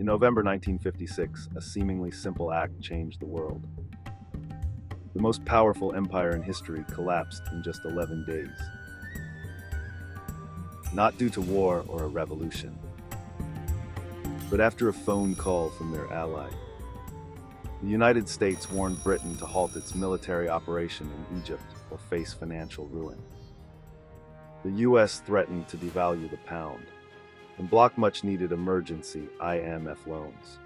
November 1956, a seemingly simple act changed the world. The most powerful empire in history collapsed in just 11 days. Not due to war or a revolution, but after a phone call from their ally. The United States warned Britain to halt its military operation in Egypt or face financial ruin. The US threatened to devalue the pound and block much-needed emergency IMF loans.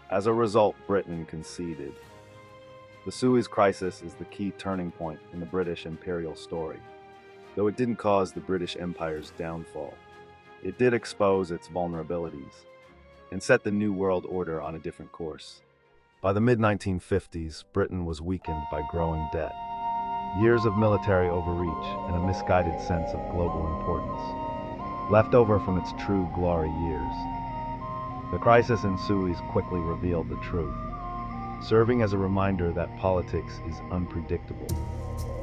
As a result, Britain conceded. The Suez Crisis is the key turning point in the British imperial story. Though it didn't cause the British Empire's downfall, it did expose its vulnerabilities and set the New World Order on a different course. By the mid-1950s, Britain was weakened by growing debt, years of military overreach, and a misguided sense of global importance, left over from its true glory years. The crisis in Suez quickly revealed the truth, serving as a reminder that politics is unpredictable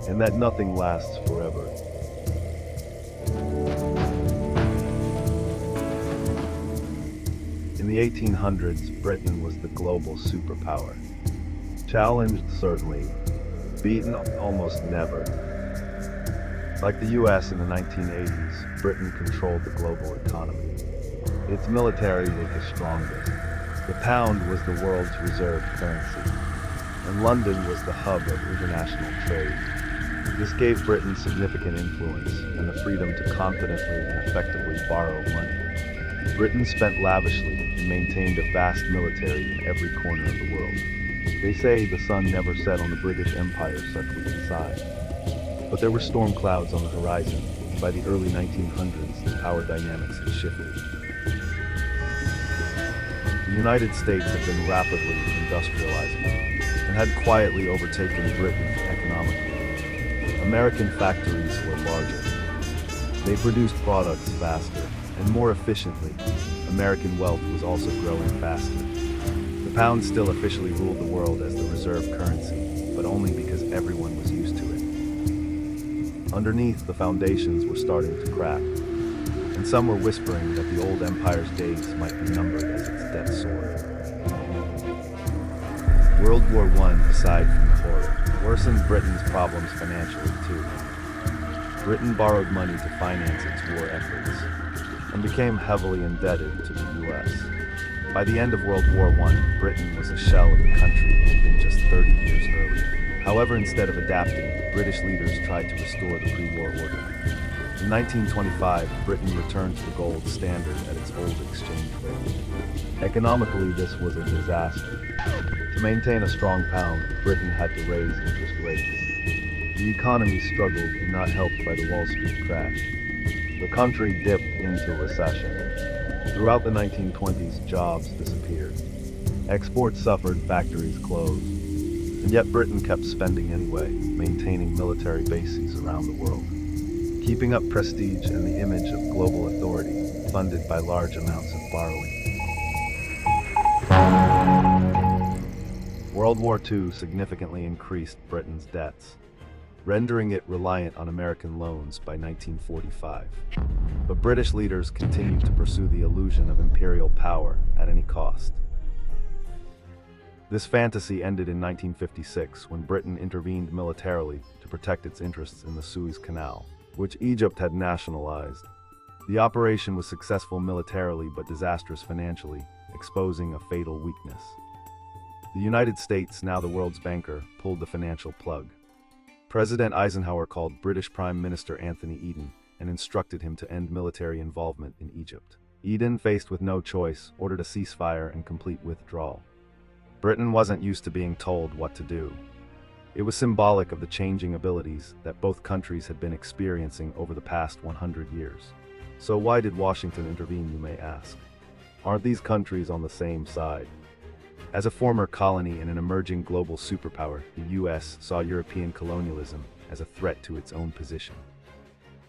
and that nothing lasts forever. In the 1800s, Britain was the global superpower. Challenged, certainly. Beaten, almost never. Like the US in the 1980s, Britain controlled the global economy. Its military was the strongest. The pound was the world's reserve currency, and London was the hub of international trade. This gave Britain significant influence and the freedom to confidently and effectively borrow money. Britain spent lavishly and maintained a vast military in every corner of the world. They say the sun never set on the British Empire, such was the sign. But there were storm clouds on the horizon, and by the early 1900s, the power dynamics had shifted. The United States had been rapidly industrializing and had quietly overtaken Britain economically. American factories were larger. They produced products faster and more efficiently. American wealth was also growing faster. The pound still officially ruled the world as the reserve currency, but only because everyone was used to it. Underneath, the foundations were starting to crack, and some were whispering that the old empire's days might be numbered as its debt soared. World War I, aside from the horror, worsened Britain's problems financially too. Britain borrowed money to finance its war efforts, and became heavily indebted to the US. By the end of World War I, Britain was a shell of the country it had been just 30 years earlier. However, instead of adapting, British leaders tried to restore the pre-war order. In 1925, Britain returned to the gold standard at its old exchange rate. Economically, this was a disaster. To maintain a strong pound, Britain had to raise interest rates. The economy struggled, not helped by the Wall Street crash. The country dipped into recession. Throughout the 1920s, jobs disappeared. Exports suffered, factories closed. And yet Britain kept spending anyway, maintaining military bases around the world, keeping up prestige and the image of global authority, funded by large amounts of borrowing. World War II significantly increased Britain's debts, rendering it reliant on American loans by 1945. But British leaders continued to pursue the illusion of imperial power at any cost. This fantasy ended in 1956 when Britain intervened militarily to protect its interests in the Suez Canal, which Egypt had nationalized. The operation was successful militarily but disastrous financially, exposing a fatal weakness. The United States, now the world's banker, pulled the financial plug. President Eisenhower called British Prime Minister Anthony Eden and instructed him to end military involvement in Egypt. Eden, faced with no choice, ordered a ceasefire and complete withdrawal. Britain wasn't used to being told what to do. It was symbolic of the changing abilities that both countries had been experiencing over the past 100 years. So why did Washington intervene, you may ask? Aren't these countries on the same side? As a former colony and an emerging global superpower, the US saw European colonialism as a threat to its own position.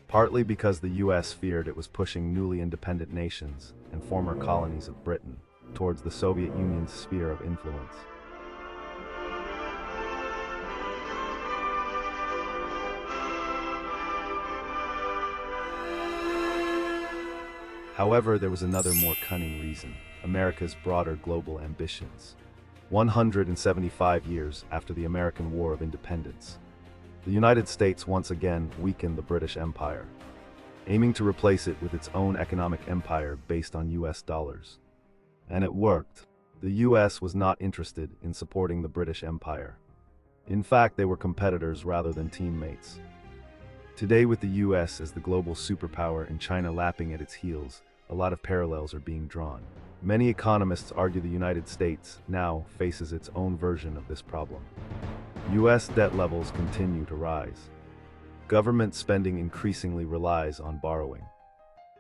Partly because the US feared it was pushing newly independent nations and former colonies of Britain towards the Soviet Union's sphere of influence. However, there was another more cunning reason. America's broader global ambitions. 175 years after the American War of Independence, the United States once again weakened the British Empire, aiming to replace it with its own economic empire based on US dollars. And it worked. The US was not interested in supporting the British Empire. In fact, they were competitors rather than teammates. Today, with the US as the global superpower and China lapping at its heels, a lot of parallels are being drawn. Many economists argue the United States now faces its own version of this problem. US debt levels continue to rise. Government spending increasingly relies on borrowing.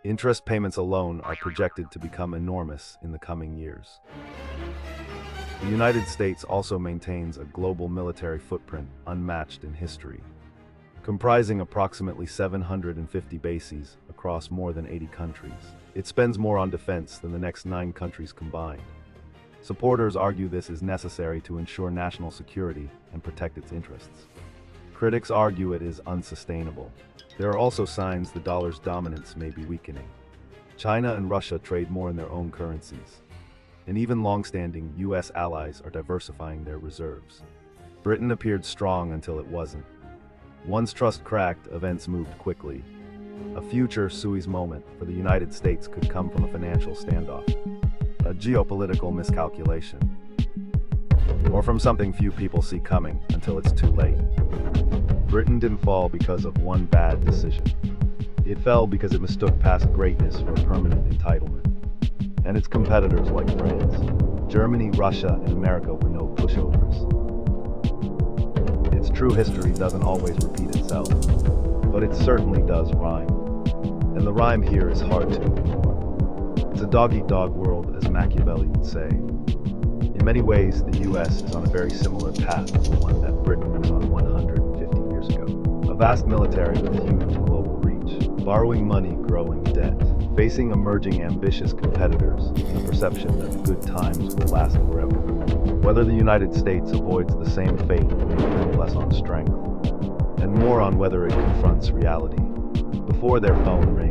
Interest payments alone are projected to become enormous in the coming years. The United States also maintains a global military footprint unmatched in history, comprising approximately 750 bases across more than 80 countries. It spends more on defense than the next 9 countries combined. Supporters argue this is necessary to ensure national security and protect its interests. Critics argue it is unsustainable. There are also signs the dollar's dominance may be weakening. China and Russia trade more in their own currencies, and even long-standing US allies are diversifying their reserves. Britain appeared strong until it wasn't. Once trust cracked, events moved quickly. A future Suez moment for the United States could come from a financial standoff, a geopolitical miscalculation, or from something few people see coming until it's too late. Britain didn't fall because of one bad decision. It fell because it mistook past greatness for permanent entitlement. And its competitors like France, Germany, Russia, and America were no pushovers. Its true history doesn't always repeat itself, but it certainly does rhyme. And the rhyme here is hard to ignore. It's a dog-eat-dog world, as Machiavelli would say. In many ways, the US is on a very similar path to the one that Britain was on 150 years ago. A vast military with huge global reach, borrowing money, growing debt, facing emerging ambitious competitors, and the perception that the good times will last forever. Whether the United States avoids the same fate may depend less on strength, and more on whether it confronts reality. Before their phone rings,